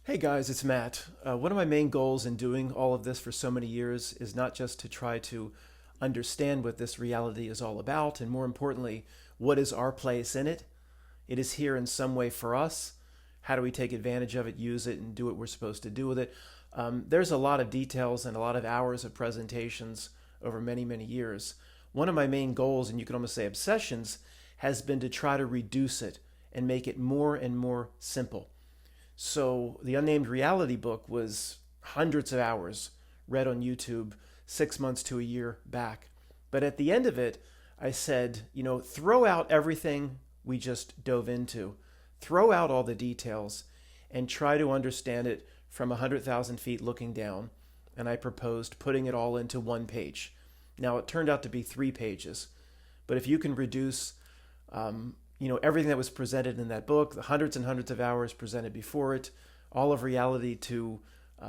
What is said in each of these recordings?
Hey guys, it's Matt. One of my main goals in doing all of this for so many years is not just to try to understand what this reality is all about, and more importantly, what is our place in it. It is here in some way for us. How do we take advantage of it, use it, and do what we're supposed to do with it? There's a lot of details and a lot of hours of presentations over many, many years. One of my main goals, and you can almost say obsessions, has been to try to reduce it and make it more and more simple. So the Unnamed Reality book was hundreds of hours read on YouTube 6 months to a year back. But at the end of it, I said, throw out everything we just dove into, throw out all the details, and try to understand it from 100,000 feet looking down. And I proposed putting it all into one page. Now, it turned out to be 3 pages. But if you can reduce everything that was presented in that book, the hundreds and hundreds of hours presented before it, all of reality to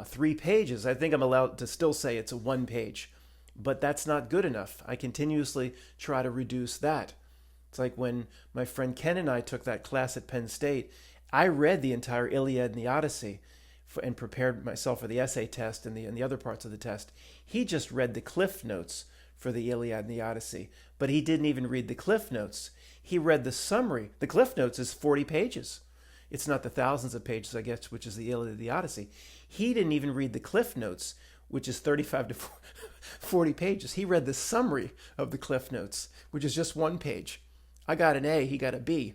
3 pages. I think I'm allowed to still say it's a 1 page, but that's not good enough. I continuously try to reduce that. It's like when my friend Ken and I took that class at Penn State, I read the entire Iliad and the Odyssey and prepared myself for the essay test and the other parts of the test. He just read the cliff notes for the Iliad and the Odyssey, but he didn't even read the cliff notes. He read the summary. The cliff notes is 40 pages. It's not the thousands of pages, I guess, which is the Iliad and the Odyssey. He didn't even read the cliff notes, which is 35 to 40 pages. He read the summary of the cliff notes, which is just 1 page. I got an A, he got a B.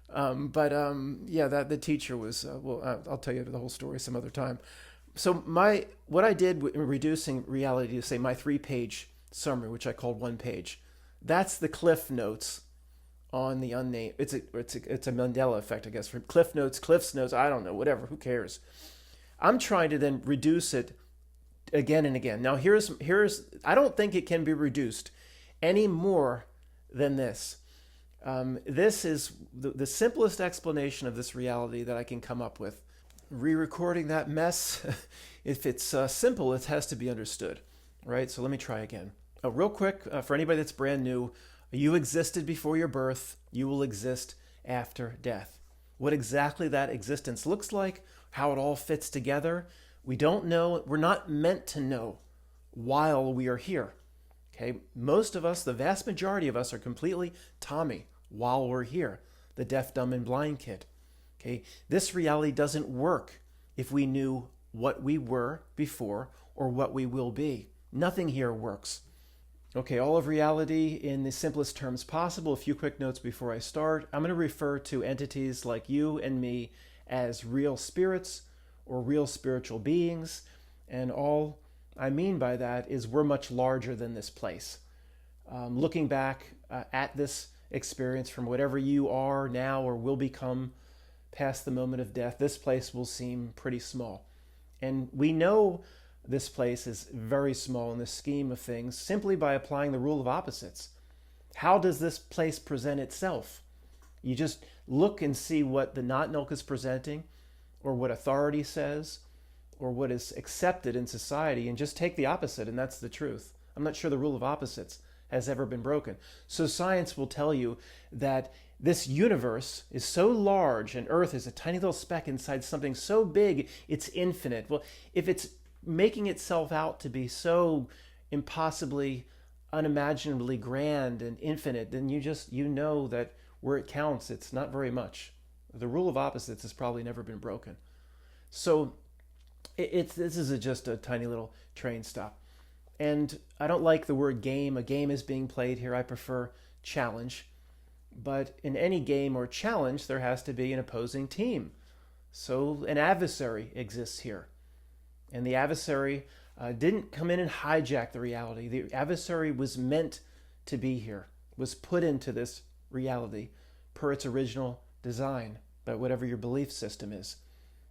That the teacher was. I'll tell you the whole story some other time. So what I did in reducing reality to say my 3 page summary, which I called 1 page, that's the cliff notes on the unnamed. It's a Mandela effect, I guess. For cliff notes, I don't know, whatever. Who cares? I'm trying to then reduce it again and again. Now here's I don't think it can be reduced any more than this. This is the simplest explanation of this reality that I can come up with. Re-recording that mess, if it's simple, it has to be understood, right? So let me try again. Real quick, for anybody that's brand new, you existed before your birth, you will exist after death. What exactly that existence looks like, how it all fits together, we don't know. We're not meant to know while we are here. Okay, most of us, the vast majority of us, are completely Tommy while we're here, the deaf, dumb, and blind kid. Okay, this reality doesn't work if we knew what we were before or what we will be. Nothing here works. Okay, all of reality in the simplest terms possible. A few quick notes before I start. I'm going to refer to entities like you and me as real spirits or real spiritual beings, and all I mean by that is we're much larger than this place. Looking back at this experience from whatever you are now or will become past the moment of death, this place will seem pretty small. And we know this place is very small in the scheme of things simply by applying the rule of opposites. How does this place present itself? You just look and see what the not milk is presenting, or what authority says, or what is accepted in society, and just take the opposite, and that's the truth. I'm not sure the rule of opposites has ever been broken. So science will tell you that this universe is so large and Earth is a tiny little speck inside something so big it's infinite. Well, if it's making itself out to be so impossibly, unimaginably grand and infinite, then you know that where it counts, it's not very much. The rule of opposites has probably never been broken. So this is just a tiny little train stop. And I don't like the word game. A game is being played here. I prefer challenge. But in any game or challenge, there has to be an opposing team. So an adversary exists here. And the adversary didn't come in and hijack the reality. The adversary was meant to be here, was put into this reality per its original design, by whatever your belief system is.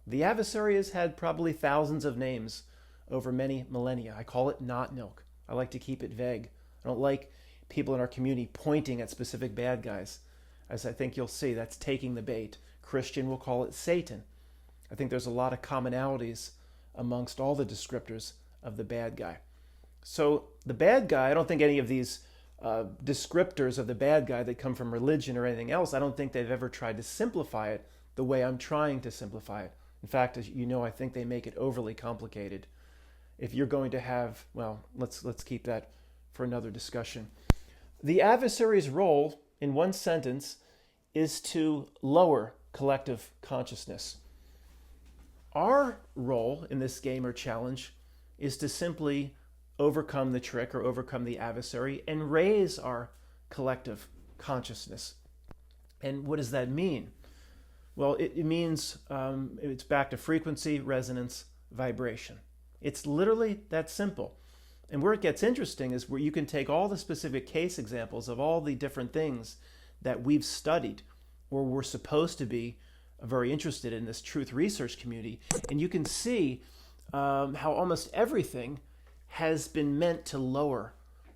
The adversary has had probably thousands of names over many millennia. I call it not milk. I like to keep it vague. I don't like people in our community pointing at specific bad guys. As I think you'll see, that's taking the bait. Christian will call it Satan. I think there's a lot of commonalities amongst all the descriptors of the bad guy. So the bad guy, I don't think any of these descriptors of the bad guy that come from religion or anything else, I don't think they've ever tried to simplify it the way I'm trying to simplify it. In fact, as you know, I think they make it overly complicated. If you're going to have, well, let's keep that for another discussion. The adversary's role, in one sentence, is to lower collective consciousness. Our role in this game or challenge is to simply overcome the trick or overcome the adversary and raise our collective consciousness. And what does that mean? Well, it means it's back to frequency, resonance, vibration. It's literally that simple. And where it gets interesting is where you can take all the specific case examples of all the different things that we've studied or we're supposed to be very interested in this truth research community, and you can see how almost everything has been meant to lower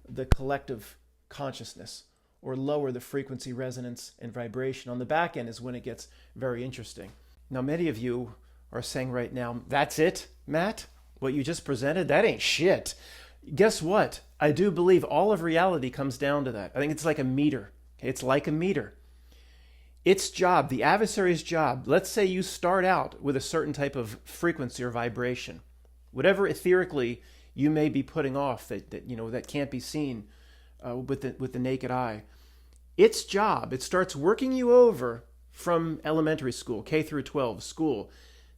the collective consciousness or lower the frequency, resonance, and vibration. On the back end is when it gets very interesting. Now, many of you are saying right now, that's it, Matt? What you just presented? That ain't shit. Guess what? I do believe all of reality comes down to that. I think it's like a meter. Okay? It's like a meter. Its job, the adversary's job, let's say you start out with a certain type of frequency or vibration, whatever etherically you may be putting off that can't be seen with the naked eye. Its job, it starts working you over from elementary school, K through 12 school,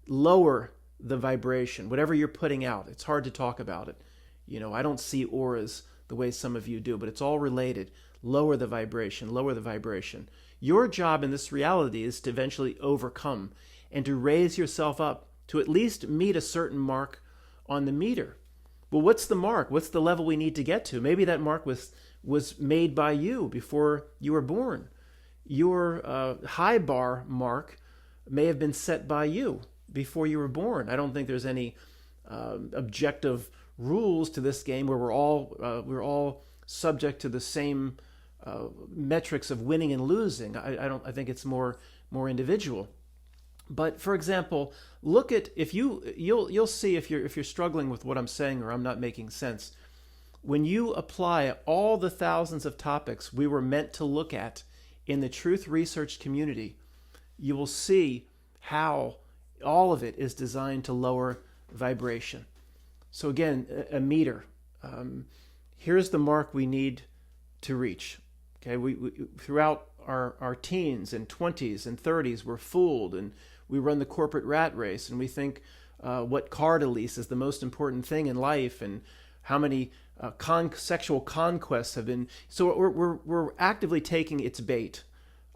lower the vibration, whatever you're putting out. It's hard to talk about it. I don't see auras the way some of you do, but it's all related. Lower the vibration, lower the vibration. Your job in this reality is to eventually overcome and to raise yourself up to at least meet a certain mark on the meter. Well, what's the mark? What's the level we need to get to? Maybe that mark was made by you before you were born. Your high bar mark may have been set by you before you were born. I don't think there's any objective rules to this game where we're all subject to the same metrics of winning and losing. I think it's more individual. But for example, look at you'll see if you're struggling with what I'm saying or I'm not making sense. When you apply all the thousands of topics we were meant to look at in the truth research community, you will see how all of it is designed to lower vibration. So again, a meter. Here's the mark we need to reach. Okay, we throughout our teens and 20s and 30s, we're fooled and we run the corporate rat race and we think what car to lease is the most important thing in life and how many sexual conquests have been. So we're actively taking its bait.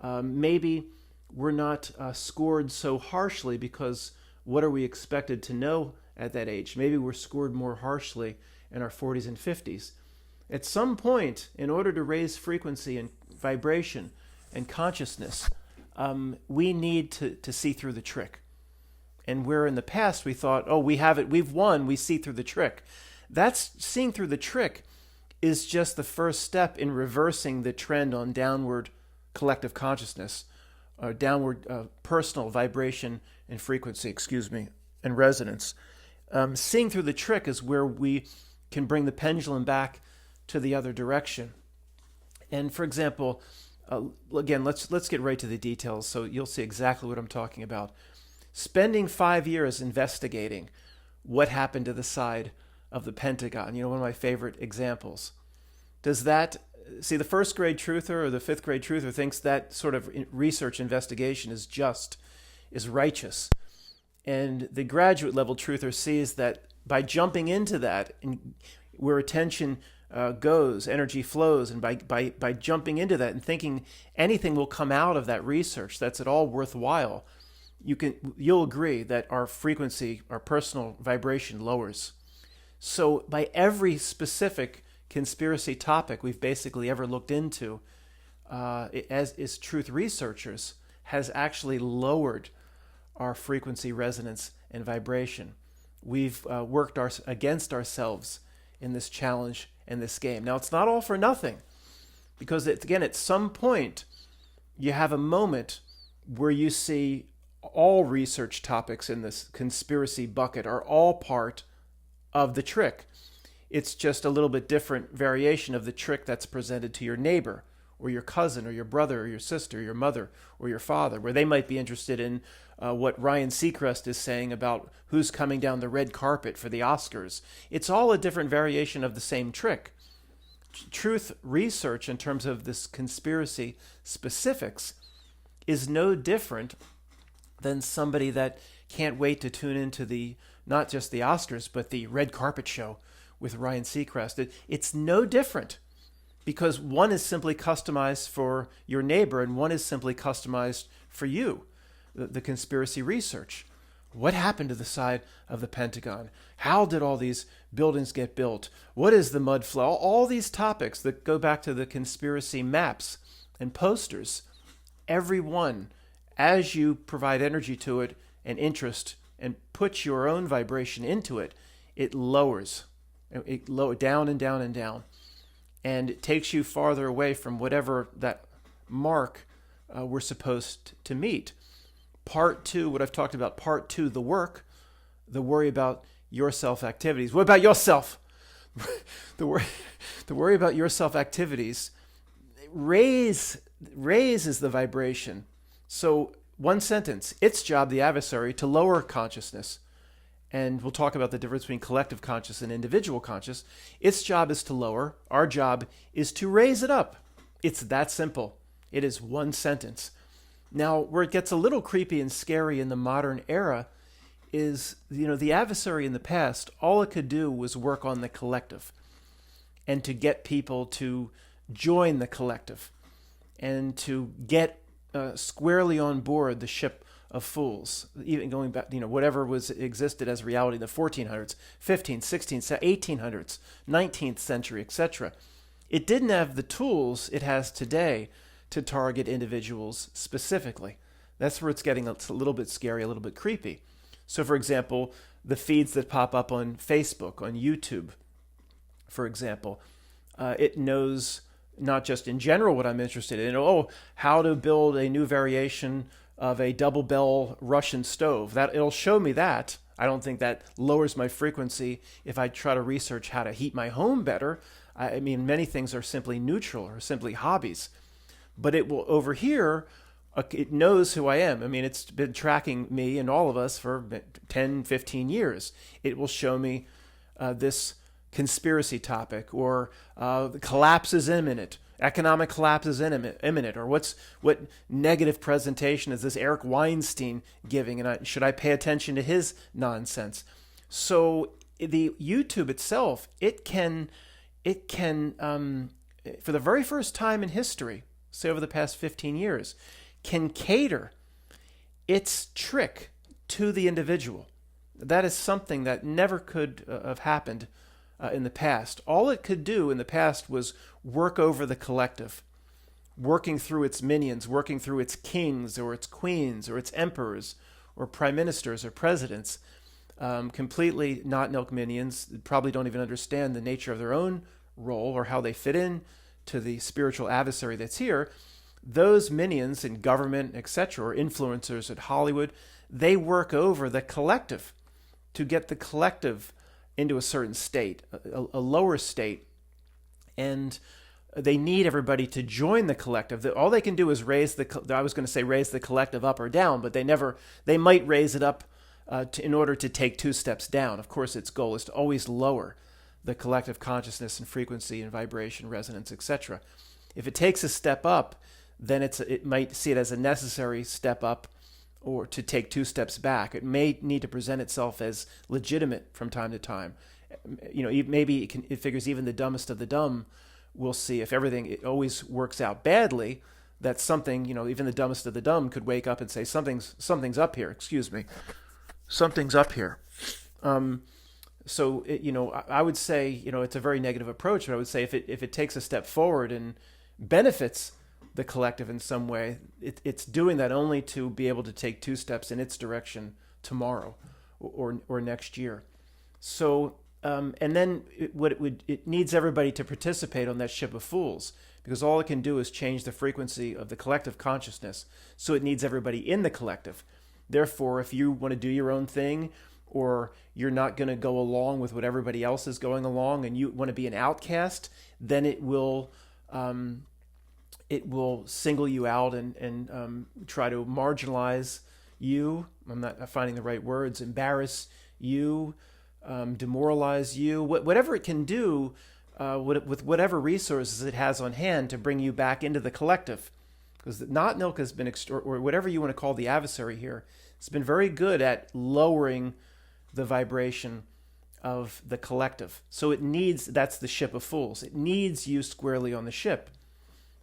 Maybe we're not scored so harshly because what are we expected to know at that age? Maybe we're scored more harshly in our 40s and 50s. At some point, in order to raise frequency and vibration and consciousness, we need to see through the trick. And where in the past we thought, oh, we have it, we've won, we see through the trick. That's seeing through the trick is just the first step in reversing the trend on downward collective consciousness, downward personal vibration and frequency, and resonance. Seeing through the trick is where we can bring the pendulum back to the other direction. And for example, again, let's get right to the details so you'll see exactly what I'm talking about. Spending 5 years investigating what happened to the side of the Pentagon, one of my favorite examples. Does that, see, the first grade truther or the fifth grade truther thinks that sort of research investigation is just, is righteous. And the graduate level truther sees that by jumping into that, and where attention goes, energy flows, and by jumping into that and thinking anything will come out of that research that's at all worthwhile, you'll agree that our frequency, our personal vibration lowers. So by every specific conspiracy topic we've basically ever looked into, as truth researchers, has actually lowered our frequency, resonance, and vibration. We've worked against ourselves in this challenge and this game. Now, it's not all for nothing, because again, at some point, you have a moment where you see all research topics in this conspiracy bucket are all part of the trick. It's just a little bit different variation of the trick that's presented to your neighbor or your cousin or your brother or your sister, or your mother or your father, where they might be interested in what Ryan Seacrest is saying about who's coming down the red carpet for the Oscars. It's all a different variation of the same trick. Truth research in terms of this conspiracy specifics is no different than somebody that can't wait to tune into the not just the Oscars but the red carpet show with Ryan Seacrest. It's no different because one is simply customized for your neighbor and one is simply customized for you. The conspiracy research. What happened to the side of the Pentagon? How did all these buildings get built? What is the mud flow? All these topics that go back to the conspiracy maps and posters. Every one, as you provide energy to it and interest and put your own vibration into it, it lowers. Down and down and down. And it takes you farther away from whatever that mark we're supposed to meet. Part 2, what I've talked about, part 2, the worry about your self-activities. What about yourself? the worry about your self-activities raises the vibration. So one sentence, its job, the adversary, to lower consciousness. And we'll talk about the difference between collective conscious and individual conscious. Its job is to lower. Our job is to raise it up. It's that simple. It is one sentence. Now, where it gets a little creepy and scary in the modern era is, the adversary in the past, all it could do was work on the collective and to get people to join the collective and to get squarely on board the ship of fools, even going back, whatever existed as reality in the 1400s, 15th, 16th, 1800s, 19th century, etc. It didn't have the tools it has today to target individuals specifically. That's where it's getting a little bit scary, a little bit creepy. So, for example, the feeds that pop up on Facebook, on YouTube, for example, it knows not just in general what I'm interested in. How to build a new variation of a double bell Russian stove. It'll show me that. I don't think that lowers my frequency if I try to research how to heat my home better. I mean, many things are simply neutral or simply hobbies. But it will, over here, it knows who I am. I mean, it's been tracking me and all of us for 10, 15 years. It will show me this conspiracy topic, or the collapse is imminent, economic collapse is imminent, or what negative presentation is this Eric Weinstein giving, and should I pay attention to his nonsense? So the YouTube itself, it can, for the very first time in history, say over the past 15 years, can cater its trick to the individual. That is something that never could have happened in the past. All it could do in the past was work over the collective, working through its minions, working through its kings or its queens or its emperors or prime ministers or presidents, completely not milk minions, probably don't even understand the nature of their own role or how they fit in to the spiritual adversary that's here. Those minions in government, etc., or influencers at Hollywood, they work over the collective to get the collective into a certain state, a lower state, and they need everybody to join the collective. All they can do is raise the collective up or down, but they might raise it up in order to take 2 steps down. Of course, its goal is to always lower the collective consciousness and frequency and vibration, resonance, etc. If it takes a step up, then it might see it as a necessary step up or to take 2 steps back. It may need to present itself as legitimate from time to time. Maybe it figures even the dumbest of the dumb will see if it always works out badly, that something, even the dumbest of the dumb could wake up and say, something's up here, something's up here. So, I would say, it's a very negative approach, but I would say if it takes a step forward and benefits the collective in some way, it's doing that only to be able to take 2 steps in its direction tomorrow or next year. So, and then it needs everybody to participate on that ship of fools, because all it can do is change the frequency of the collective consciousness. So it needs everybody in the collective. Therefore, if you want to do your own thing, or you're not going to go along with what everybody else is going along, and you want to be an outcast, then it will single you out and try to marginalize you. I'm not finding the right words. Embarrass you, demoralize you, whatever it can do with whatever resources it has on hand to bring you back into the collective. Because Not Milk has been, or whatever you want to call the adversary here, it's been very good at lowering the vibration of the collective. So it needs, that's the ship of fools. It needs you squarely on the ship.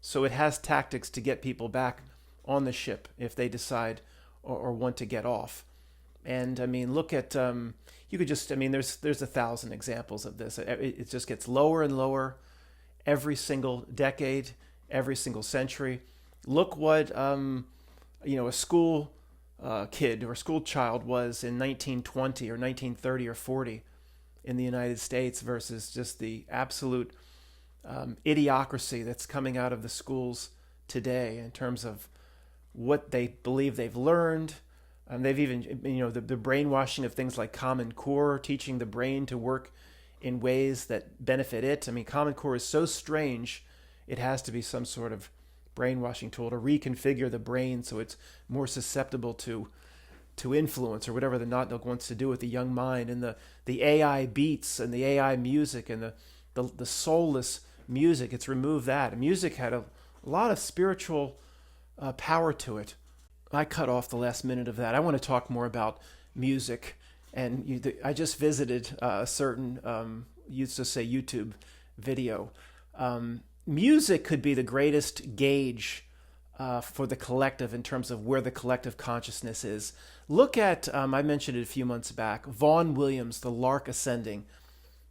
So it has tactics to get people back on the ship if they decide or want to get off. And I mean, look at, you could just, I mean, there's 1,000 examples of this. It just gets lower and lower every single decade, every single century. Look what, a school kid or school child was in 1920 or 1930 or 40 in the United States versus just the absolute idiocracy that's coming out of the schools today in terms of what they believe they've learned. They've even, the brainwashing of things like Common Core, teaching the brain to work in ways that benefit it. I mean, Common Core is so strange, it has to be some sort of brainwashing tool to reconfigure the brain so it's more susceptible to influence or whatever the Not Milk wants to do with the young mind. And the AI beats and the AI music and the soulless music, it's removed that. Music had a lot of spiritual power to it. I cut off the last minute of that. I want to talk more about music. And I just visited a certain, used to say YouTube video. Music could be the greatest gauge for the collective in terms of where the collective consciousness is. Look at, I mentioned it a few months back, Vaughan Williams, The Lark Ascending.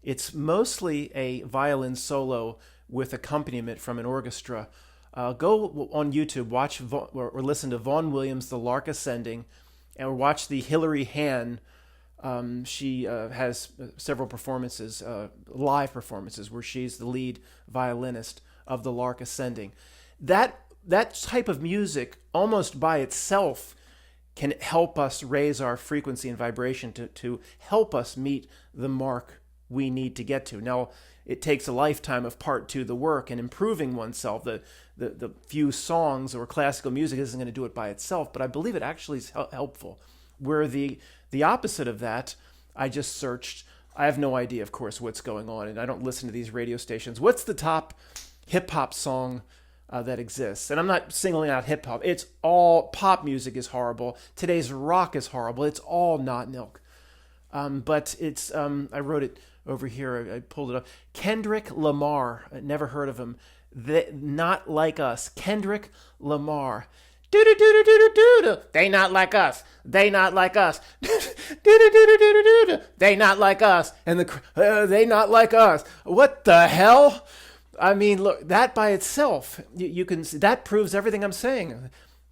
It's mostly a violin solo with accompaniment from an orchestra. Go on YouTube, watch or listen to Vaughan Williams, The Lark Ascending, and watch the Hilary Hahn. She has several performances, live performances, where she's the lead violinist of The Lark Ascending. That type of music, almost by itself, can help us raise our frequency and vibration to help us meet the mark we need to get to. Now, it takes a lifetime of part two, the work, and improving oneself. The few songs or classical music isn't going to do it by itself, but I believe it actually is helpful. Where the opposite of that, I just searched. I have no idea, of course, what's going on, and I don't listen to these radio stations. What's the top hip-hop song that exists? And I'm not singling out hip-hop. It's all, pop music is horrible. Today's rock is horrible. It's all Not Milk. But it's, I wrote it over here. I pulled it up. Kendrick Lamar. I never heard of him. Not Like Us. Kendrick Lamar. Do-do-do-do-do-do-do. They not like us. They not like us. Do-do-do-do-do-do-do. They not like us. And they not like us. What the hell? I mean, look, that by itself, you can see, that proves everything I'm saying.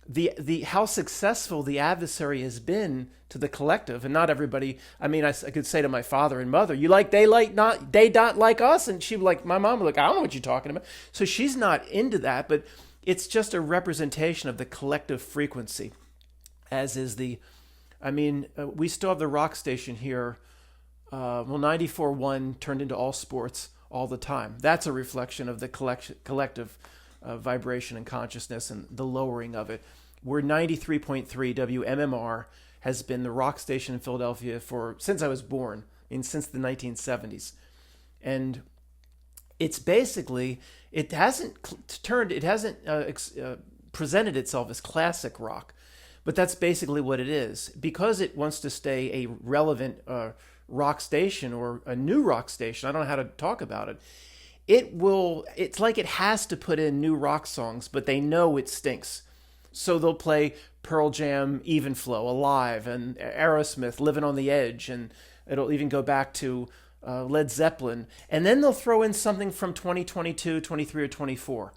The how successful the adversary has been to the collective, and not everybody. I mean, I could say to my father and mother, they not like us, and she like, my mom would like, I don't know what you're talking about. So she's not into that, but it's just a representation of the collective frequency, as is we still have the rock station here. 94.1 turned into all sports all the time. That's a reflection of the collective vibration and consciousness and the lowering of it. Where 93.3 WMMR has been the rock station in Philadelphia since I was born, since the 1970s. And it's basically, it hasn't presented itself as classic rock, but that's basically what it is. Because it wants to stay a relevant rock station or a new rock station, I don't know how to talk about it. It's like it has to put in new rock songs, but they know it stinks. So they'll play Pearl Jam, Even Flow, Alive, and Aerosmith, Living on the Edge, and it'll even go back to Led Zeppelin. And then they'll throw in something from 2022, 23, or 24.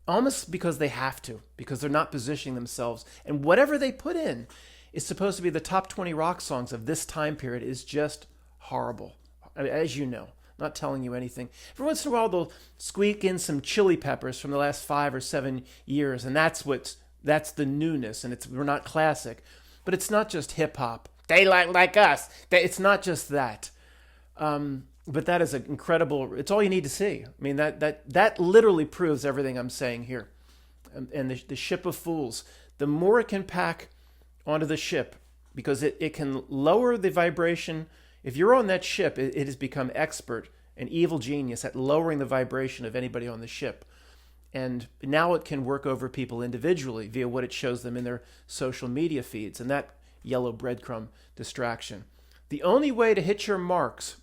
Almost because they have to, because they're not positioning themselves. And whatever they put in is supposed to be the top 20 rock songs of this time period is just horrible, as you know. Not telling you anything. Every once in a while, they'll squeak in some Chili Peppers from the last 5 or 7 years, and that's the newness, and we're not classic. But it's not just hip hop. They like us. It's not just that. But that is an incredible. It's all you need to see. I mean, that literally proves everything I'm saying here. And the ship of fools. The more it can pack onto the ship, because it can lower the vibration. If you're on that ship, it has become expert, an evil genius at lowering the vibration of anybody on the ship. And now it can work over people individually via what it shows them in their social media feeds and that yellow breadcrumb distraction. The only way to hit your marks,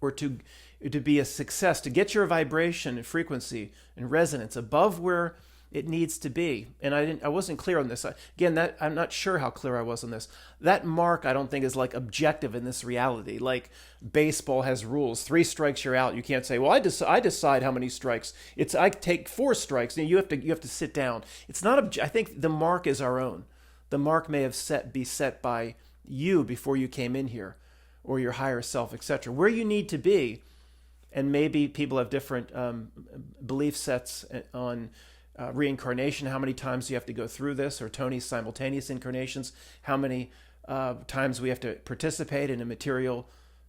or to be a success, to get your vibration and frequency and resonance above where it needs to be. And I wasn't clear on this. Again, that I'm not sure how clear I was on this. That mark, I don't think, is like objective in this reality. Like baseball has rules. 3 strikes, you're out. You can't say, well, I decide how many strikes. I take 4 strikes, and you have to sit down. It's not. I think the mark is our own. The mark may have be set by you before you came in here, or your higher self, etc. Where you need to be, and maybe people have different belief sets on reincarnation, how many times you have to go through this, or Tony's simultaneous incarnations, how many times we have to participate in a material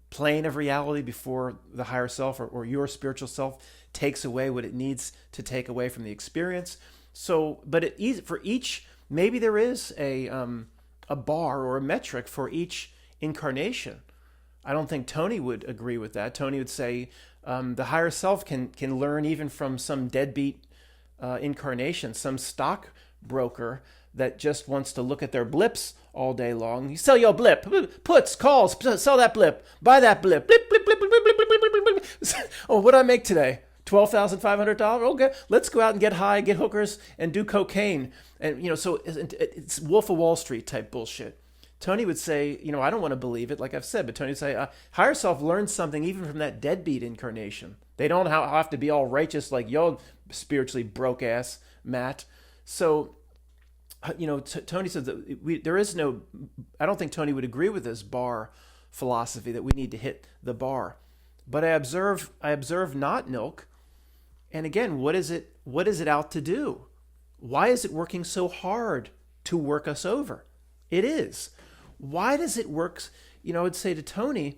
plane of reality before the higher self or your spiritual self takes away what it needs to take away from the experience. So, but for each, maybe there is a bar or a metric for each incarnation. I don't think Tony would agree with that. Tony would say the higher self can learn even from some deadbeat incarnation, some stockbroker that just wants to look at their blips all day long. You sell your blip, puts, calls, sell that blip, buy that blip, blip, blip, blip, blip, blip, blip, blip, blip, blip. Oh, what did I make today? $12,500. Okay, let's go out and get high, get hookers, and do cocaine. And so it's Wolf of Wall Street type bullshit. Tony would say, I don't want to believe it, like I've said, but Tony would say, higher self learns something even from that deadbeat incarnation. They don't have to be all righteous like yo spiritually broke ass Matt. So, Tony said that there is no. I don't think Tony would agree with this bar philosophy that we need to hit the bar. But I observe not Nilk, and again, what is it out to do? Why is it working so hard to work us over? It is. Why does it work? I would say to Tony,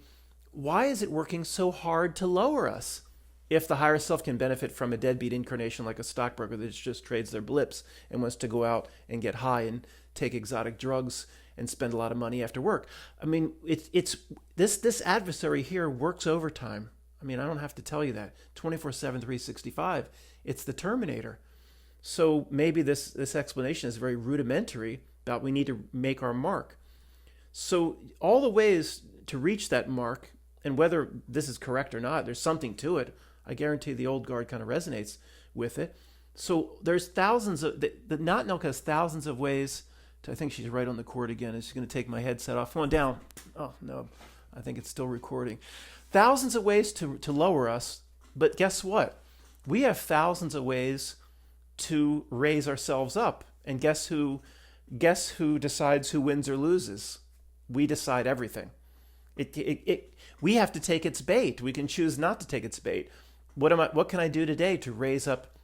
why is it working so hard to lower us? If the higher self can benefit from a deadbeat incarnation like a stockbroker that just trades their blips and wants to go out and get high and take exotic drugs and spend a lot of money after work. I mean, it's this adversary here works overtime. I mean, I don't have to tell you that. 24/7, 365. It's the Terminator. So maybe this explanation is very rudimentary about we need to make our mark. So all the ways to reach that mark, and whether this is correct or not, there's something to it. I guarantee the old guard kind of resonates with it. So there's thousands of, the Not Nilk has thousands of ways to, I think she's right on the cord again. She's going to take my headset off. Going down. Oh, no. I think it's still recording. Thousands of ways to lower us. But guess what? We have thousands of ways to raise ourselves up. And guess who decides who wins or loses? We decide everything. We have to take its bait. We can choose not to take its bait. What can I do today to raise up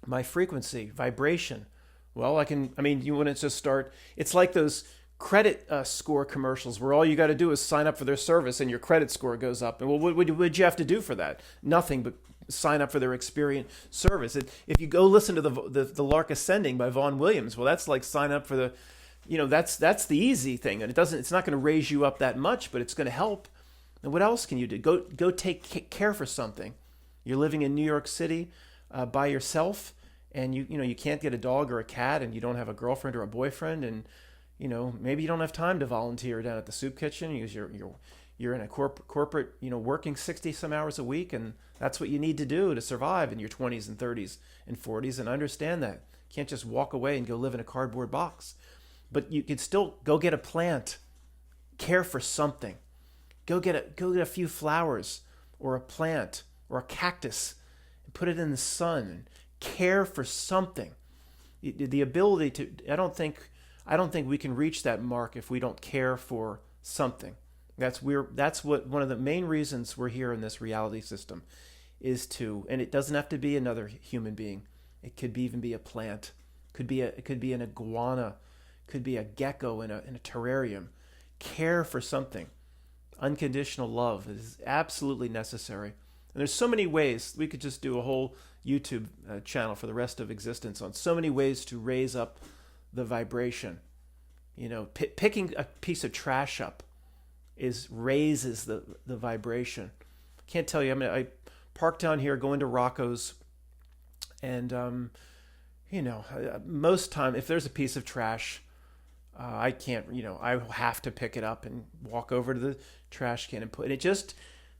my frequency, vibration? Well, you want to just start. It's like those credit score commercials where all you got to do is sign up for their service and your credit score goes up. And well, what would you have to do for that? Nothing but sign up for their Experian service. If you go listen to the Lark Ascending by Vaughan Williams, well, that's like sign up for the, that's the easy thing. And it's not going to raise you up that much, but it's going to help. And what else can you do? Go take care for something. You're living in New York City by yourself, and you can't get a dog or a cat, and you don't have a girlfriend or a boyfriend, and maybe you don't have time to volunteer down at the soup kitchen because you're in a corporate working 60 some hours a week, and that's what you need to do to survive in your 20s and 30s and 40s. And understand that you can't just walk away and go live in a cardboard box, but you could still go get a plant, care for something. Go get a few flowers or a plant or a cactus and put it in the sun and care for something. The ability to, I don't think we can reach that mark if we don't care for something. That's what one of the main reasons we're here in this reality system is to, and it doesn't have to be another human being. It could even be a plant. It could be an iguana. Could be a gecko in a terrarium. Care for something. Unconditional love is absolutely necessary. And there's so many ways. We could just do a whole YouTube channel for the rest of existence on so many ways to raise up the vibration. Picking a piece of trash up raises the vibration. Can't tell you. I mean, I park down here, go into Rocco's, and most time if there's a piece of trash, I can't. I have to pick it up and walk over to the trash can and put it. Just,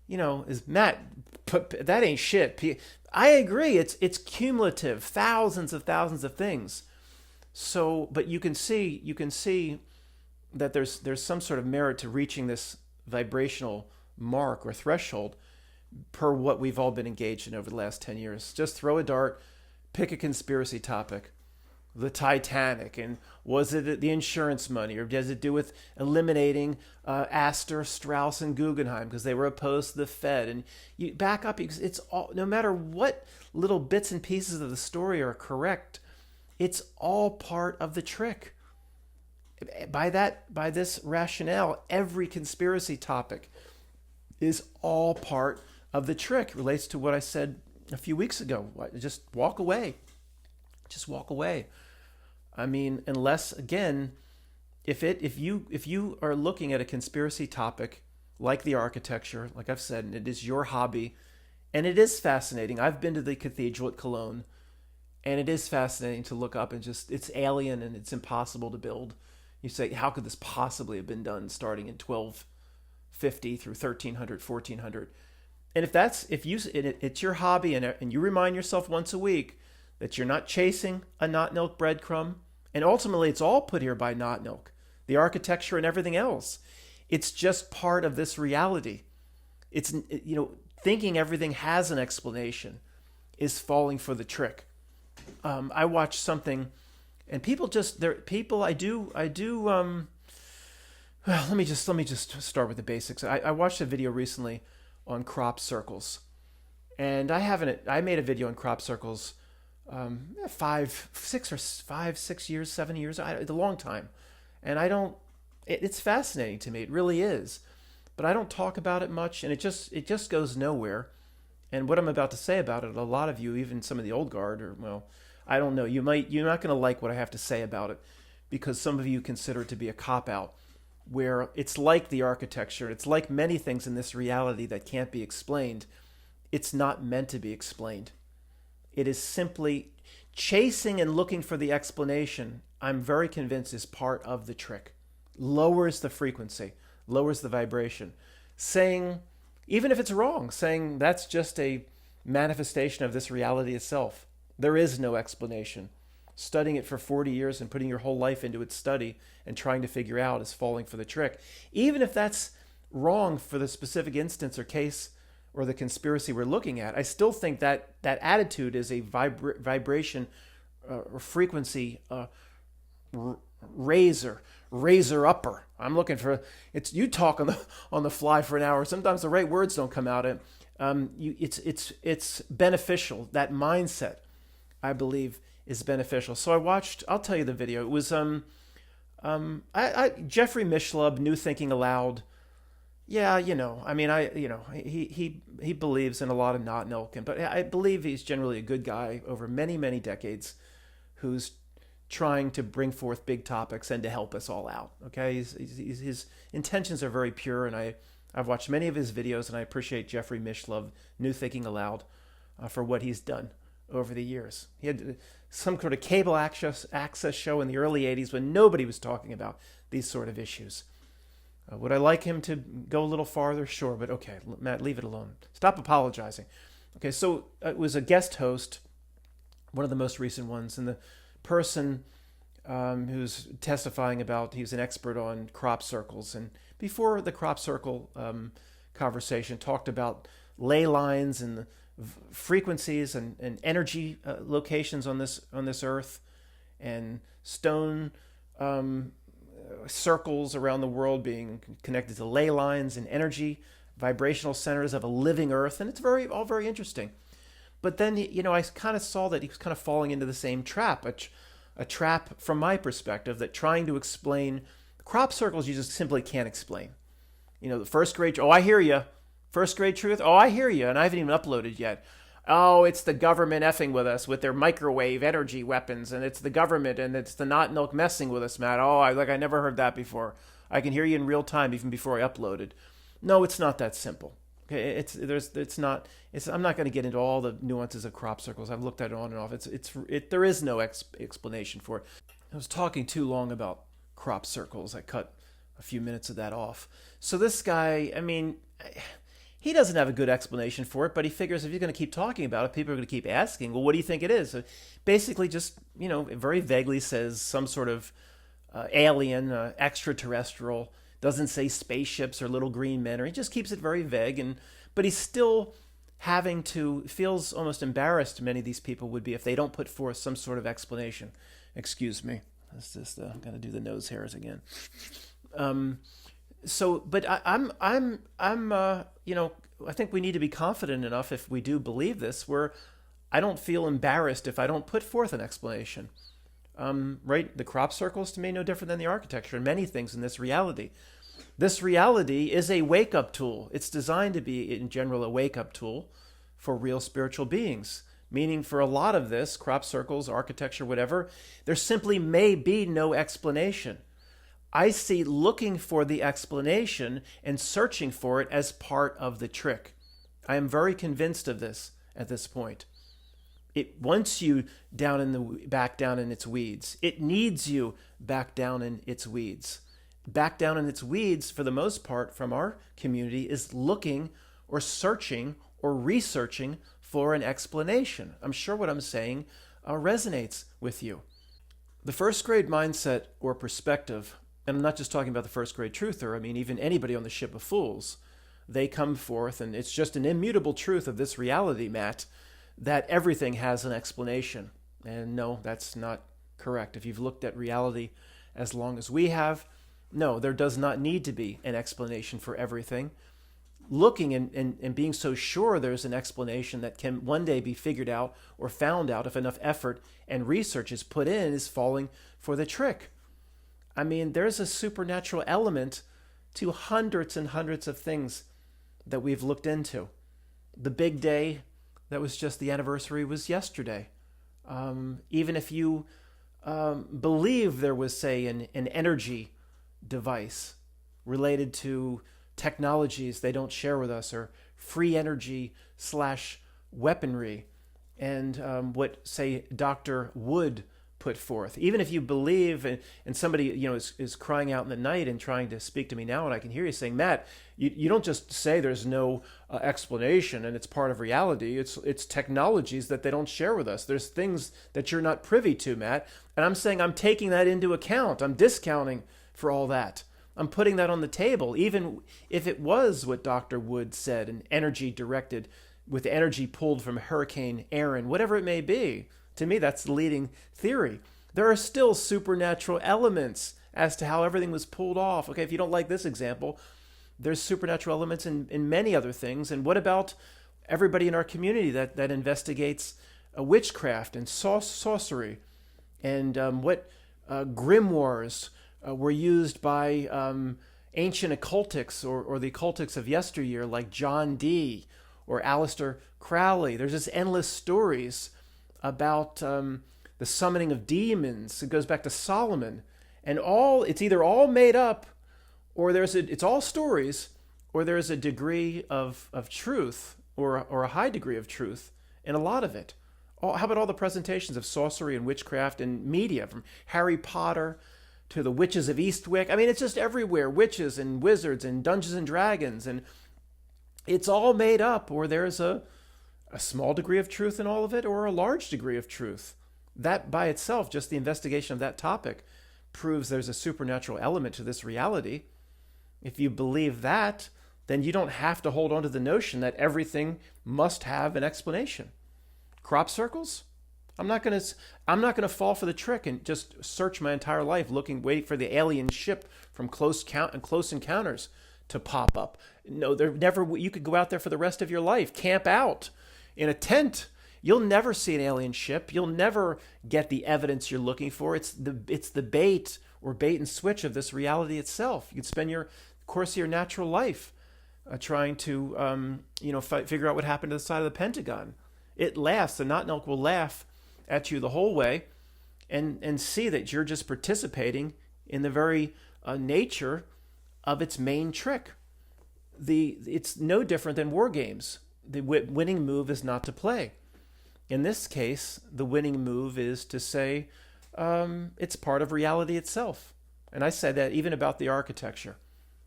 is Matt. That ain't shit. I agree. It's cumulative, thousands of things. So, but you can see that there's some sort of merit to reaching this vibrational mark or threshold per what we've all been engaged in over the last 10 years. Just throw a dart, pick a conspiracy topic. The Titanic, and was it the insurance money, or does it do with eliminating Astor, Strauss, and Guggenheim because they were opposed to the Fed? And you back up, it's all, no matter what little bits and pieces of the story are correct, it's all part of the trick. By this rationale, every conspiracy topic is all part of the trick. It relates to what I said a few weeks ago. Just walk away. Just walk away. I mean, unless, again, if you are looking at a conspiracy topic like the architecture, like I've said, and it is your hobby, and it is fascinating. I've been to the cathedral at Cologne, and it is fascinating to look up and it's alien and it's impossible to build. You say, how could this possibly have been done starting in 1250 through 1300, 1400? And it's your hobby, and you remind yourself once a week that you're not chasing a not milk breadcrumb, and ultimately it's all put here by not milk, the architecture and everything else. It's just part of this reality. It's, thinking everything has an explanation is falling for the trick. I watched something, and let me just start with the basics. I watched a video recently on crop circles, and I made a video on crop circles 6 years, 7 years, it's a long time. And it's fascinating to me. It really is. But I don't talk about it much, and it just goes nowhere. And what I'm about to say about it, a lot of you, even some of the old guard, I don't know, you're not going to like what I have to say about it, because some of you consider it to be a cop-out, where it's like the architecture, it's like many things in this reality that can't be explained. It's not meant to be explained. It is simply chasing and looking for the explanation. I'm very convinced is part of the trick. Lowers the frequency, lowers the vibration. Saying, even if it's wrong, saying that's just a manifestation of this reality itself. There is no explanation. Studying it for 40 years and putting your whole life into its study and trying to figure out is falling for the trick. Even if that's wrong for the specific instance or case or the conspiracy we're looking at, I still think that attitude is a vibration or frequency razor upper. I'm looking for you talk on the fly for an hour. Sometimes the right words don't come out. It's beneficial. That mindset, I believe, is beneficial. So I'll tell you the video. It was Jeffrey Mishlub, New Thinking Aloud. Yeah, he believes in a lot of not milk, but I believe he's generally a good guy over many, many decades who's trying to bring forth big topics and to help us all out. Okay, his intentions are very pure, and I've watched many of his videos, and I appreciate Jeffrey Mishlub, New Thinking Aloud, for what he's done over the years. He had some sort of cable access show in the early 80s when nobody was talking about these sort of issues. Would I like him to go a little farther? Sure, but okay, Matt, leave it alone. Stop apologizing. Okay, so it was a guest host, one of the most recent ones, and the person who's testifying about, he's an expert on crop circles, and before the crop circle conversation talked about ley lines and the frequencies and energy locations on this earth, and stone circles around the world being connected to ley lines and energy vibrational centers of a living earth, and it's all very interesting. But then I kind of saw that he was kind of falling into the same trap, a trap from my perspective, that trying to explain crop circles you just simply can't explain. The first grade, I hear you. First grade truth, I hear you, and I haven't even uploaded yet. Oh, it's the government effing with us with their microwave energy weapons, and it's the government, and it's the not milk messing with us, Matt. Oh, I never heard that before. I can hear you in real time even before I uploaded. No, it's not that simple. Okay, I'm not going to get into all the nuances of crop circles. I've looked at it on and off. There is no explanation for it. I was talking too long about crop circles. I cut a few minutes of that off. So this guy, I mean, he doesn't have a good explanation for it, but he figures if you're going to keep talking about it, people are going to keep asking, well, what do you think it is? So basically just, very vaguely says some sort of alien, extraterrestrial, doesn't say spaceships or little green men, or he just keeps it very vague. But he's still feels almost embarrassed, many of these people would be, if they don't put forth some sort of explanation. Excuse me. It's just, I'm going to do the nose hairs again. But I think we need to be confident enough, if we do believe this, where I don't feel embarrassed if I don't put forth an explanation. Right? The crop circles to me no different than the architecture and many things in this reality. This reality is a wake-up tool. It's designed to be, in general, a wake-up tool for real spiritual beings. Meaning for a lot of this, crop circles, architecture, whatever, there simply may be no explanation. I see looking for the explanation and searching for it as part of the trick. I am very convinced of this at this point. It wants you back down in its weeds. It needs you back down in its weeds. Back down in its weeds, for the most part, from our community, is looking or searching or researching for an explanation. I'm sure what I'm saying resonates with you. The first grade mindset or perspective, and I'm not just talking about the first grade truther, I mean even anybody on the ship of fools, they come forth, and it's just an immutable truth of this reality, Matt, that everything has an explanation. And no, that's not correct. If you've looked at reality as long as we have, no, there does not need to be an explanation for everything. Looking and being so sure there's an explanation that can one day be figured out or found out if enough effort and research is put in is falling for the trick. I mean, there's a supernatural element to hundreds and hundreds of things that we've looked into. The big day that was just the anniversary was yesterday. Even if you believe there was, say, an energy device related to technologies they don't share with us, or free energy / weaponry, and what, say, Dr. Wood put forth. Even if you believe, and somebody is crying out in the night and trying to speak to me now, and I can hear you saying, Matt, you don't just say there's no explanation and it's part of reality. It's technologies that they don't share with us. There's things that you're not privy to, Matt. And I'm saying I'm taking that into account. I'm discounting for all that. I'm putting that on the table, even if it was what Dr. Wood said, an energy directed with energy pulled from Hurricane Aaron, whatever it may be. To me, that's the leading theory. There are still supernatural elements as to how everything was pulled off. Okay, if you don't like this example, there's supernatural elements in many other things. And what about everybody in our community that investigates witchcraft and sorcery? And what grimoires were used by ancient occultics or the occultics of yesteryear, like John Dee or Aleister Crowley. There's just endless stories about the summoning of demons. It goes back to Solomon. And it's either all made up, or it's all stories, or there's a degree of truth, or a high degree of truth in a lot of it. How about all the presentations of sorcery and witchcraft and media, from Harry Potter to the Witches of Eastwick? I mean, it's just everywhere. Witches and wizards and Dungeons and Dragons. And it's all made up, or there's a small degree of truth in all of it, or a large degree of truth. That by itself, just the investigation of that topic, proves there's a supernatural element to this reality. If you believe that, then you don't have to hold on to the notion that everything must have an explanation. Crop circles? I'm not going to fall for the trick and just search my entire life waiting for the alien ship from Close Encounters to pop up. No, you could go out there for the rest of your life, camp out in a tent. You'll never see an alien ship. You'll never get the evidence you're looking for. It's the bait or bait and switch of this reality itself. You could spend your course of your natural life trying to figure out what happened to the side of the Pentagon. It laughs. The not elk will laugh at you the whole way, and see that you're just participating in the very nature of its main trick. It's no different than war games. The winning move is not to play. In this case, the winning move is to say it's part of reality itself. And I said that even about the architecture.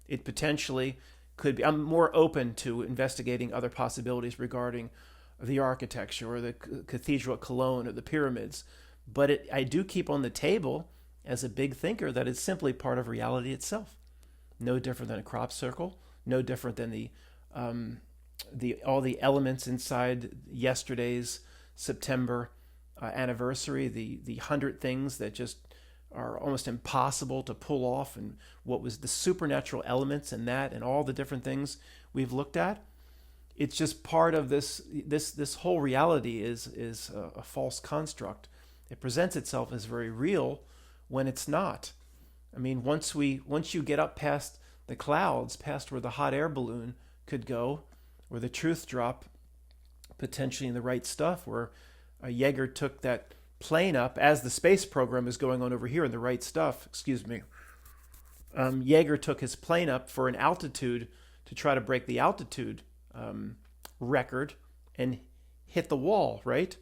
It potentially could be. I'm more open to investigating other possibilities regarding the architecture or the cathedral at Cologne or the pyramids. But I do keep on the table as a big thinker that it's simply part of reality itself. No different than a crop circle. No different than all the elements inside yesterday's September anniversary. The 100 things that just are almost impossible to pull off, and what was the supernatural elements in that, and all the different things we've looked at. It's just part of this whole reality is a false construct. It presents itself as very real when it's not. I mean, once you get up past the clouds, past where the hot air balloon could go, or the truth drop, potentially in the right stuff, where Yeager took that plane up as the space program is going on over here in the right stuff. Excuse me. Yeager took his plane up for an altitude to try to break the altitude record and hit the wall, right?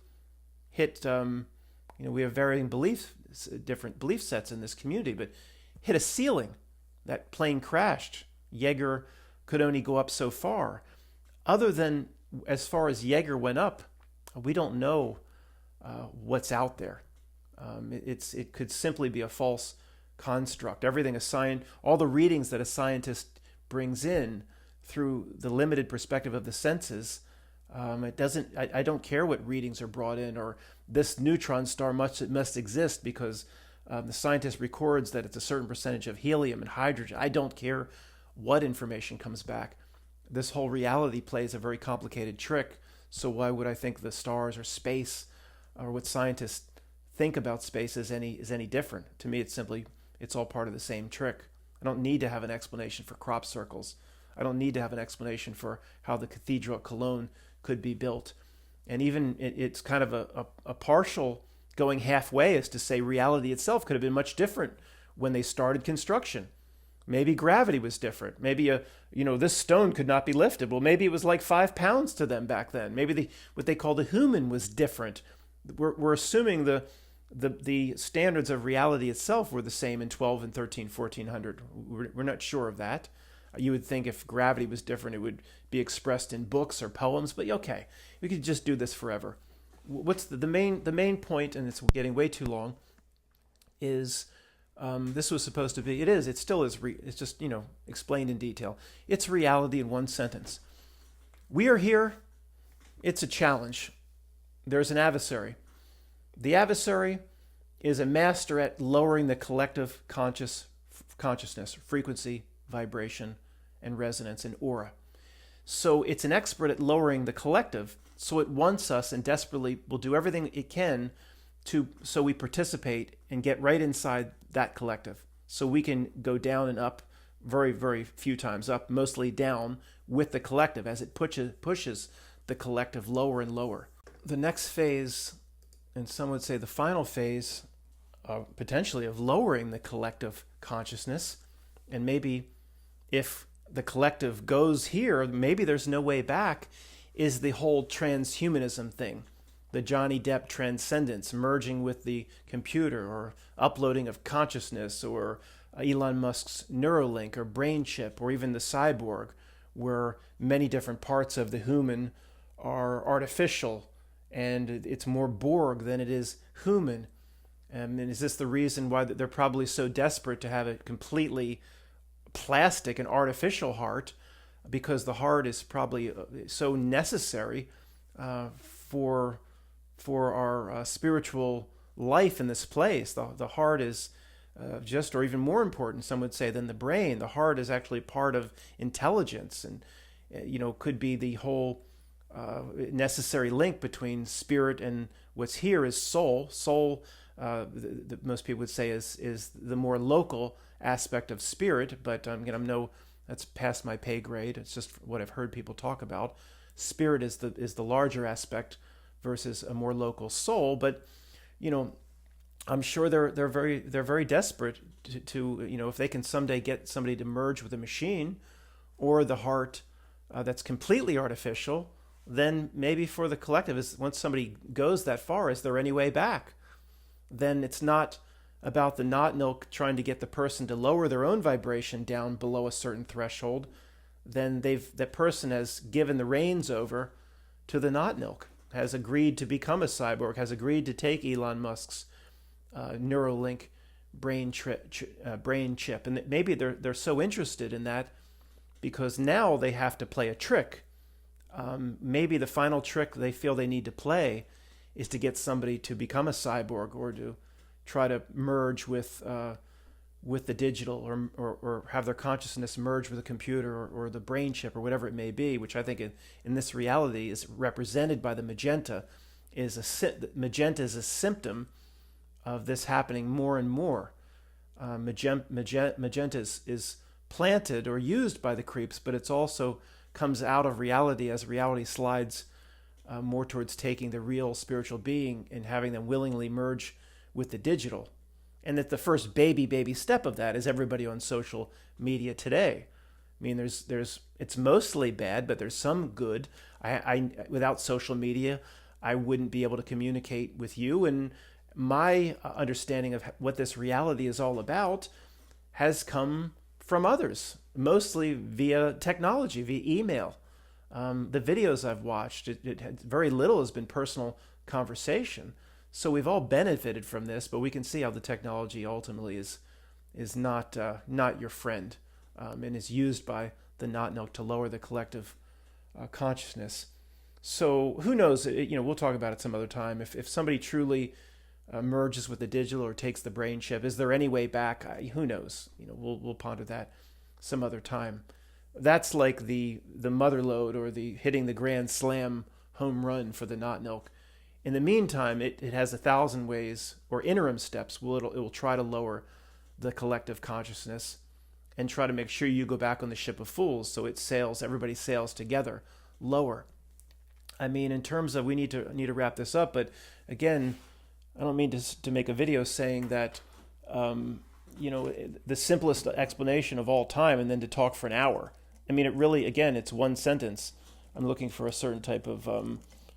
We have varying different belief sets in this community, but hit a ceiling. That plane crashed. Yeager could only go up so far. Other than as far as Yeager went up, we don't know what's out there. It could simply be a false construct. Everything all the readings that a scientist brings in through the limited perspective of the senses, I don't care what readings are brought in, or this neutron star must exist because the scientist records that it's a certain percentage of helium and hydrogen. I don't care what information comes back. This whole reality plays a very complicated trick. So why would I think the stars or space or what scientists think about space is any different? To me, it's all part of the same trick. I don't need to have an explanation for crop circles. I don't need to have an explanation for how the cathedral at Cologne could be built. And even it's kind of a partial going halfway is to say reality itself could have been much different when they started construction. Maybe gravity was different. Maybe this stone could not be lifted. Well, maybe it was like 5 pounds to them back then. Maybe what they call the human was different. We're assuming the standards of reality itself were the same in 12 and 13, 1400. We're not sure of that. You would think if gravity was different, it would be expressed in books or poems. But okay, we could just do this forever. What's the main point, and it's getting way too long, is this was supposed to be, it still is, it's just, explained in detail. It's reality in one sentence. We are here. It's a challenge. There's an adversary. The adversary is a master at lowering the collective consciousness, frequency, vibration, and resonance, and aura. So it's an expert at lowering the collective. So it wants us and desperately will do everything it can so we participate and get right inside that collective. So we can go down and up very, very few times up, mostly down with the collective as it pushes the collective lower and lower. The next phase, and some would say the final phase, potentially of lowering the collective consciousness, and maybe if the collective goes here, maybe there's no way back, is the whole transhumanism thing. The Johnny Depp transcendence, merging with the computer, or uploading of consciousness, or Elon Musk's Neuralink, or brain chip, or even the cyborg, where many different parts of the human are artificial, and it's more Borg than it is human. And is this the reason why they're probably so desperate to have a completely plastic and artificial heart? Because the heart is probably so necessary for our spiritual life in this place. The heart is just, or even more important, some would say, than the brain. The heart is actually part of intelligence, and could be the whole necessary link between spirit and what's here is soul. Soul, most people would say, is the more local aspect of spirit, but that's past my pay grade. It's just what I've heard people talk about. Spirit is the larger aspect versus a more local soul. But you know, I'm sure they're very desperate to you know, if they can someday get somebody to merge with a machine or the heart that's completely artificial, then maybe for the collective, is once somebody goes that far, is there any way back? Then it's not about the not milk trying to get the person to lower their own vibration down below a certain threshold. Then that person has given the reins over to the not milk, has agreed to become a cyborg, has agreed to take Elon Musk's Neuralink brain chip, and maybe they're so interested in that because now they have to play a trick. Maybe the final trick they feel they need to play is to get somebody to become a cyborg or to try to merge with the digital, or have their consciousness merge with a computer or the brain chip or whatever it may be, which I think in this reality is represented by the magenta. Magenta is a symptom of this happening more and more. Magenta is planted or used by the creeps, but it's also comes out of reality as reality slides more towards taking the real spiritual being and having them willingly merge with the digital. And that the first baby step of that is everybody on social media today. I mean, it's mostly bad, but there's some good. I without social media, I wouldn't be able to communicate with you, and my understanding of what this reality is all about has come from others, mostly via technology, via email. The videos I've watched, very little has been personal conversation. So we've all benefited from this, but we can see how the technology ultimately is not your friend, and is used by the not milk to lower the collective consciousness. So who knows? We'll talk about it some other time. If somebody truly merges with the digital or takes the brain chip, is there any way back? Who knows? We'll ponder that some other time. That's like the mother lode or the hitting the grand slam home run for the not milk. In the meantime, it has 1,000 ways or interim steps. It will try to lower the collective consciousness and try to make sure you go back on the ship of fools, so everybody sails together lower. I mean, in terms of, we need to wrap this up, but again, I don't mean to make a video saying that the simplest explanation of all time and then to talk for an hour. I mean, it really, again, it's one sentence. I'm looking for a certain type of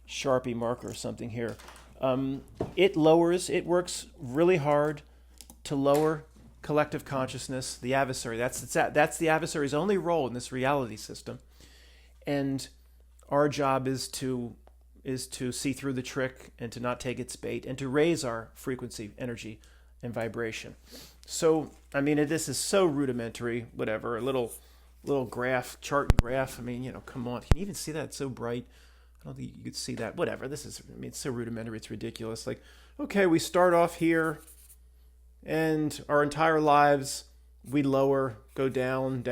Sharpie marker or something here. It works really hard to lower collective consciousness, the adversary. That's the adversary's only role in this reality system. And our job is to see through the trick and to not take its bait and to raise our frequency, energy, and vibration. So, I mean, this is so rudimentary, whatever, a little chart and graph. I mean, come on. Can you even see that? It's so bright. I don't think you could see that. Whatever. It's so rudimentary. It's ridiculous. Like, okay, we start off here, and our entire lives, we lower, go down,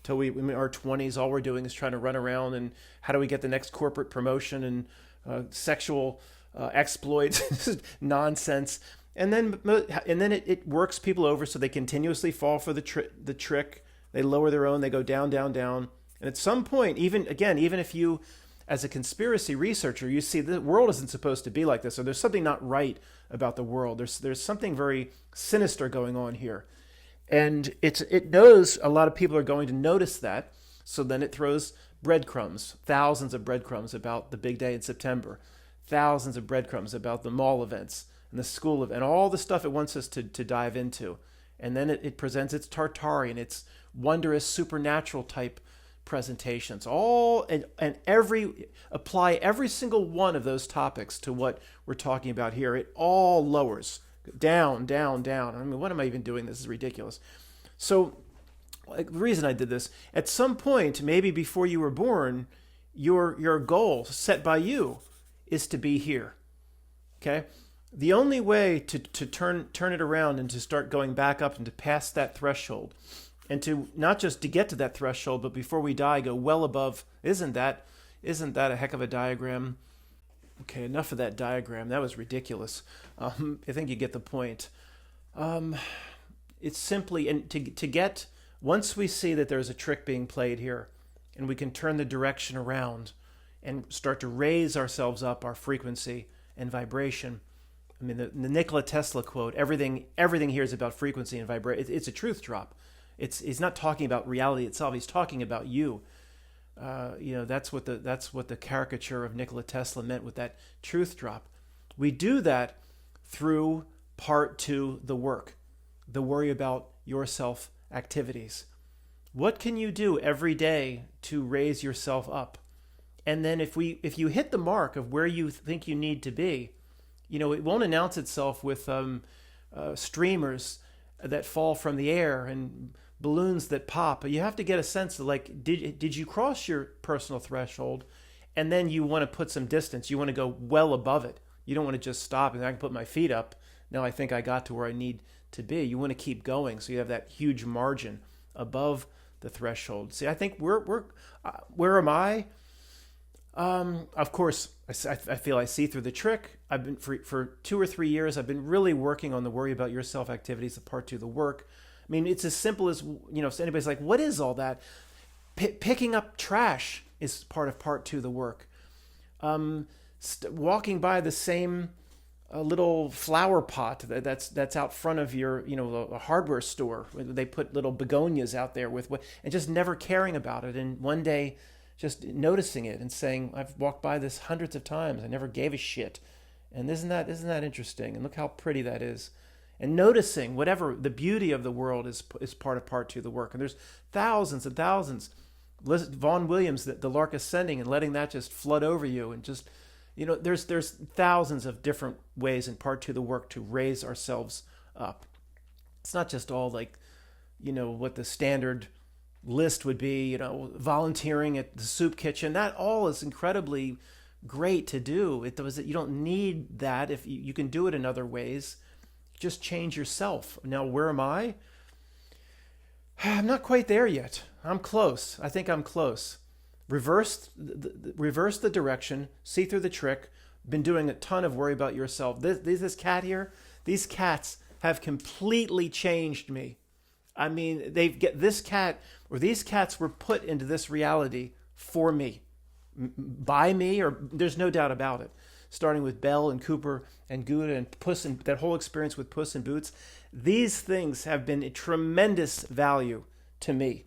till our 20s. All we're doing is trying to run around and how do we get the next corporate promotion and sexual exploits, nonsense. And then it works people over so they continuously fall for the trick. They lower their own. They go down. And at some point, even if you, as a conspiracy researcher, you see the world isn't supposed to be like this, or there's something not right about the world. There's something very sinister going on here. And it knows a lot of people are going to notice that, so then it throws breadcrumbs, thousands of breadcrumbs about the big day in September, thousands of breadcrumbs about the mall events and the school event, and all the stuff it wants us to dive into. And then it presents its Tartarian, its wondrous supernatural type presentations, apply every single one of those topics to what we're talking about here. It all lowers down. I mean, what am I even doing? This is ridiculous. So, the reason I did this, at some point, maybe before you were born, your goal set by you is to be here. Okay? The only way to turn it around and to start going back up and to pass that threshold, and to not just to get to that threshold, but before we die, go well above. Isn't that a heck of a diagram? Okay, enough of that diagram. That was ridiculous. I think you get the point. It's simply, and to get, once we see that there's a trick being played here, and we can turn the direction around, and start to raise ourselves up, our frequency and vibration. I mean, the Nikola Tesla quote, everything here is about frequency and vibration. It's a truth drop. He's not talking about reality itself. He's talking about you. That's what the caricature of Nikola Tesla meant with that truth drop. We do that through part 2, the work, the worry about yourself activities. What can you do every day to raise yourself up? And then if you hit the mark of where you think you need to be, it won't announce itself with streamers that fall from the air and balloons that pop. You have to get a sense of, like, did you cross your personal threshold? And then you want to put some distance. You want to go well above it. You don't want to just stop and I can put my feet up. Now I think I got to where I need to be. You want to keep going, so you have that huge margin above the threshold. See, I think where am I? Of course, I feel I see through the trick. I've been for 2 or 3 years. I've been really working on the worry about yourself activities, the part 2, the work. I mean, it's as simple as, if anybody's like, what is all that? Picking up trash is part of part 2, the work. Walking by the same little flower pot that's out front of your, a hardware store. They put little begonias out there and just never caring about it. And one day, just noticing it and saying, I've walked by this hundreds of times. I never gave a shit. And isn't that interesting? And look how pretty that is. And noticing whatever the beauty of the world is part of part 2, the work. And there's thousands and thousands. Vaughan Williams, the Lark Ascending, and letting that just flood over you. And just, there's thousands of different ways in part 2, the work, to raise ourselves up. It's not just all like, what the standard list would be, volunteering at the soup kitchen. That all is incredibly great to do. You don't need that if you can do it in other ways. Just change yourself. Now, where am I? I'm not quite there yet. I'm close. I think I'm close. Reverse the direction. See through the trick. Been doing a ton of worry about yourself. This cat here, these cats have completely changed me. I mean, these cats were put into this reality for me, by me, or there's no doubt about it. Starting with Belle and Cooper and Gouda and Puss, and that whole experience with Puss in Boots, these things have been a tremendous value to me.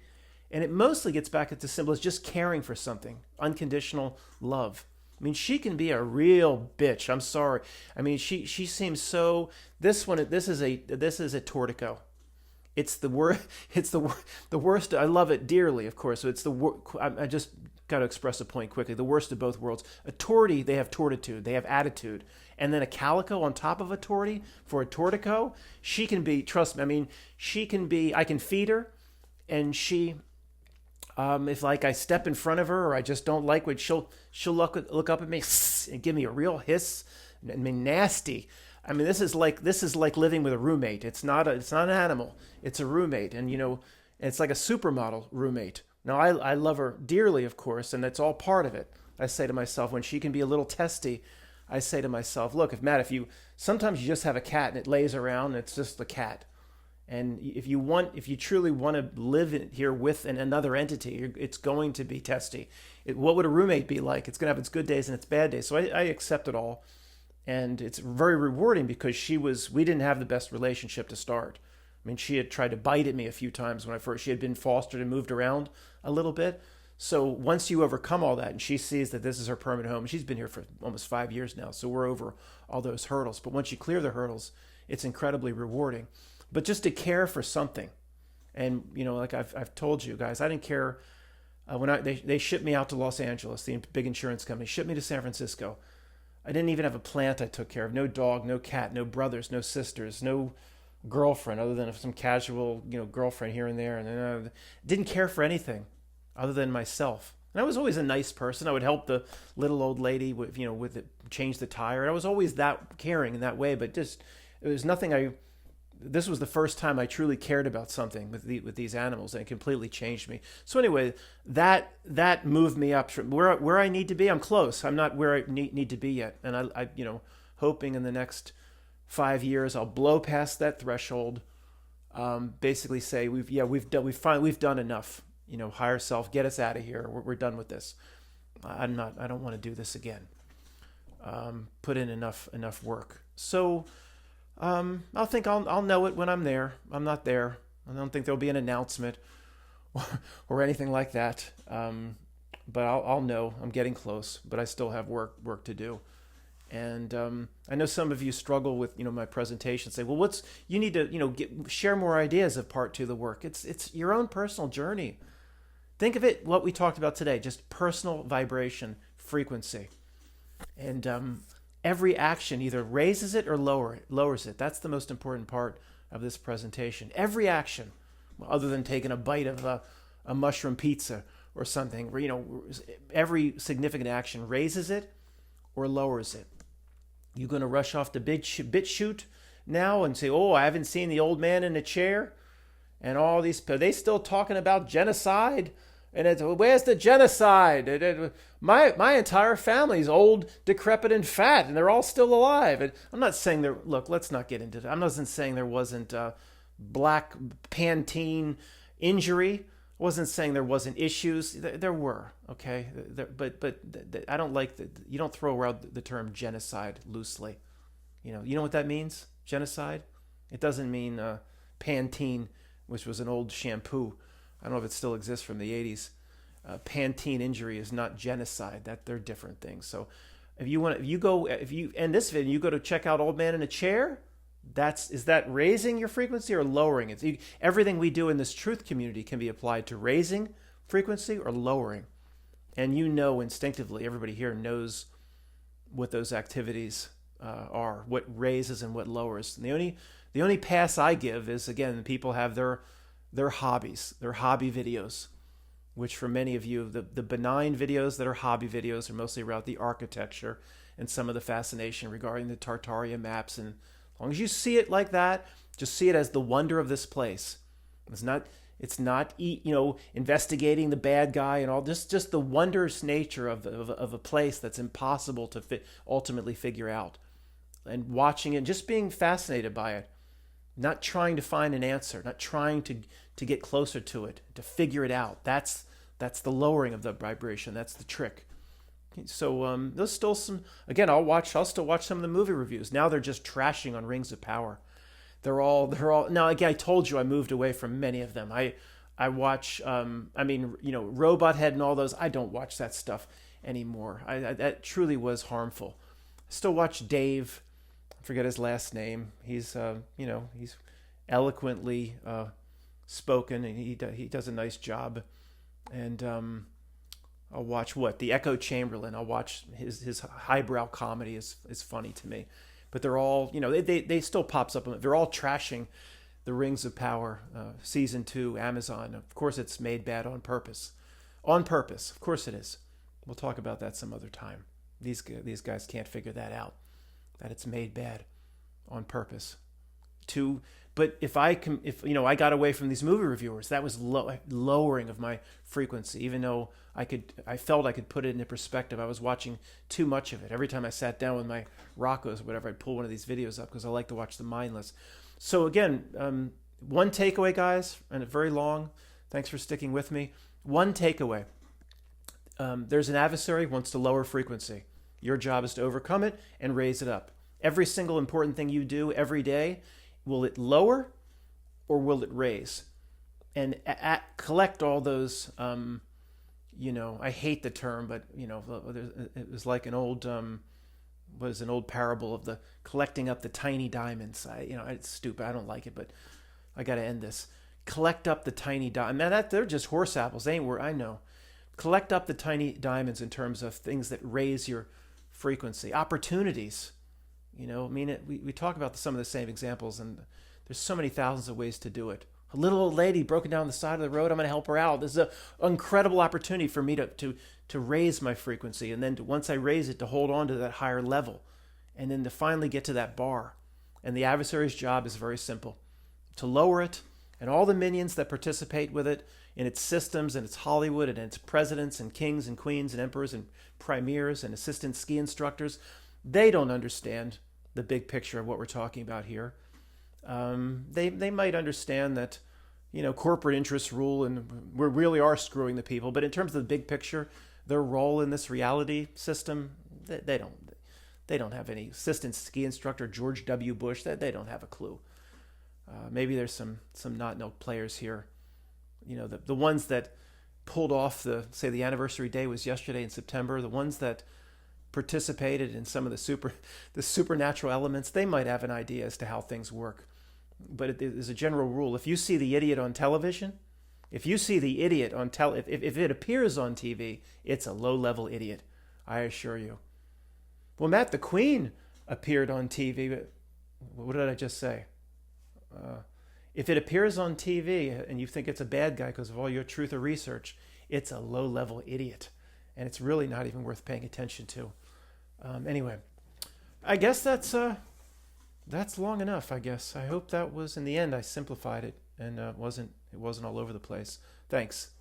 And it mostly gets back at the simple as just caring for something, unconditional love. I mean, she can be a real bitch. I'm sorry. I mean, she seems so. This is a tortico. It's the worst. It's the worst. I love it dearly, of course. So it's the I just got to express a point quickly. The worst of both worlds. A tortie, they have tortitude, they have attitude, and then a calico on top of a tortie for a tortico. She can be. Trust me. I mean, she can be. I can feed her, and she. If like I step in front of her or I just don't like what she'll look up at me and give me a real hiss. I mean, nasty. I mean, this is like living with a roommate. It's not an animal. It's a roommate, and it's like a supermodel roommate. Now, I love her dearly, of course, and that's all part of it. I say to myself, when she can be a little testy, I say to myself, look, sometimes you just have a cat and it lays around and it's just the cat. And if you truly want to live here with another entity, it's going to be testy. What would a roommate be like? It's going to have its good days and its bad days. So I accept it all. And it's very rewarding because we didn't have the best relationship to start. I mean, she had tried to bite at me a few times she had been fostered and moved around a little bit. So once you overcome all that and she sees that this is her permanent home, she's been here for almost 5 years now. So we're over all those hurdles. But once you clear the hurdles, it's incredibly rewarding. But just to care for something. And, like I've told you guys, I didn't care when they shipped me out to Los Angeles, the big insurance company, shipped me to San Francisco. I didn't even have a plant I took care of. No dog, no cat, no brothers, no sisters, no girlfriend other than some casual, girlfriend here and there. And didn't care for anything other than myself. And I was always a nice person. I would help the little old lady with change the tire. And I was always that caring in that way. But it was nothing this was the first time I truly cared about something with these animals, and it completely changed me. So anyway, that moved me up where I need to be. I'm close. I'm not where I need to be yet, and I hoping in the next 5 years I'll blow past that threshold. Basically say we've done enough. Higher self, get us out of here. We're done with this. I don't want to do this again. Put in enough work. So I'll know it when I'm there. I'm not there. I don't think there'll be an announcement or anything like that. But I'll know I'm getting close, but I still have work to do. And I know some of you struggle with, my presentation. Say, well, you need to, share more ideas of part 2 of the work. It's your own personal journey. Think of it, what we talked about today, just personal vibration, frequency. And every action either raises it or lowers it. That's the most important part of this presentation. Every action, other than taking a bite of a mushroom pizza or something, where, every significant action raises it or lowers it. You going to rush off the bit shoot now and say, oh, I haven't seen the old man in a chair? And all these, are they still talking about genocide? And where's the genocide? My entire family's old, decrepit, and fat, and they're all still alive. And I'm not saying look, let's not get into that. I'm not saying there wasn't black Pantene injury. I wasn't saying there wasn't issues. There were, okay? But I don't like you don't throw around the term genocide loosely. You know what that means? Genocide? It doesn't mean Pantene, which was an old shampoo. I don't know if it still exists from the 80s. Pantene injury is not genocide. They're different things. So if you end this video, you go to check out Old Man in a Chair, is that raising your frequency or lowering it? Everything we do in this truth community can be applied to raising frequency or lowering. And instinctively, everybody here knows what those activities are, what raises and what lowers. And the only pass I give is, again, people have their hobbies, their hobby videos, which for many of you, the benign videos that are hobby videos are mostly about the architecture and some of the fascination regarding the Tartaria maps. And as long as you see it like that, just see it as the wonder of this place. It's not investigating the bad guy and all, just the wondrous nature of a place that's impossible to ultimately figure out. And watching it, just being fascinated by it, not trying to find an answer, not trying to get closer to it, to figure it out. That's the lowering of the vibration. That's the trick. So there's still some. Again, I'll still watch some of the movie reviews. Now they're just trashing on Rings of Power. They're all. Now again, I told you I moved away from many of them. I watch. Robot Head and all those. I don't watch that stuff anymore. That truly was harmful. I still watch Dave. I forget his last name. He's he's eloquently spoken, and he does a nice job. And I'll watch the Echo Chamberlain. I'll watch his highbrow comedy is funny to me, but they're all they still pops up. They're all trashing the Rings of Power season 2 Amazon. Of course, it's made bad on purpose. On purpose, of course it is. We'll talk about that some other time. These guys can't figure that out. That it's made bad on purpose. But if I got away from these movie reviewers, that was lowering of my frequency. Even though I felt I could put it into perspective. I was watching too much of it. Every time I sat down with my Roccos or whatever, I'd pull one of these videos up because I like to watch the mindless. So again, one takeaway, guys, and it's very long. Thanks for sticking with me. One takeaway. There's an adversary who wants to lower frequency. Your job is to overcome it and raise it up. Every single important thing you do every day, will it lower or will it raise? And collect all those, I hate the term, but, it was like an old, an old parable of the collecting up the tiny diamonds. It's stupid. I don't like it, but I got to end this. Collect up the tiny diamonds. Now, they're just horse apples. They ain't where I know. Collect up the tiny diamonds in terms of things that raise your frequency. Opportunities. We talk about some of the same examples, and there's so many thousands of ways to do it. A little old lady broken down the side of the road. I'm going to help her out. This is an incredible opportunity for me to raise my frequency, and then once I raise it, to hold on to that higher level, and then to finally get to that bar. And the adversary's job is very simple: to lower it, and all the minions that participate with it in its systems and its Hollywood and its presidents and kings and queens and emperors and premiers and assistant ski instructors. They don't understand the big picture of what we're talking about here. They might understand that, corporate interests rule and we really are screwing the people. But in terms of the big picture, their role in this reality system, they don't have any assistant ski instructor George W. Bush. They don't have a clue. Maybe there's some not no players here. You know, the ones that pulled off the anniversary day was yesterday in September. The ones that participated in some of the supernatural elements, they might have an idea as to how things work. But it is a general rule. If you see the idiot on television, if it appears on TV, it's a low-level idiot. I assure you. Well, Matt, the Queen appeared on TV. What did I just say? If it appears on TV and you think it's a bad guy because of all your truth or research, it's a low-level idiot. And it's really not even worth paying attention to. Anyway, I guess that's long enough, I guess. I hope that was, in the end, I simplified it and it wasn't all over the place. Thanks.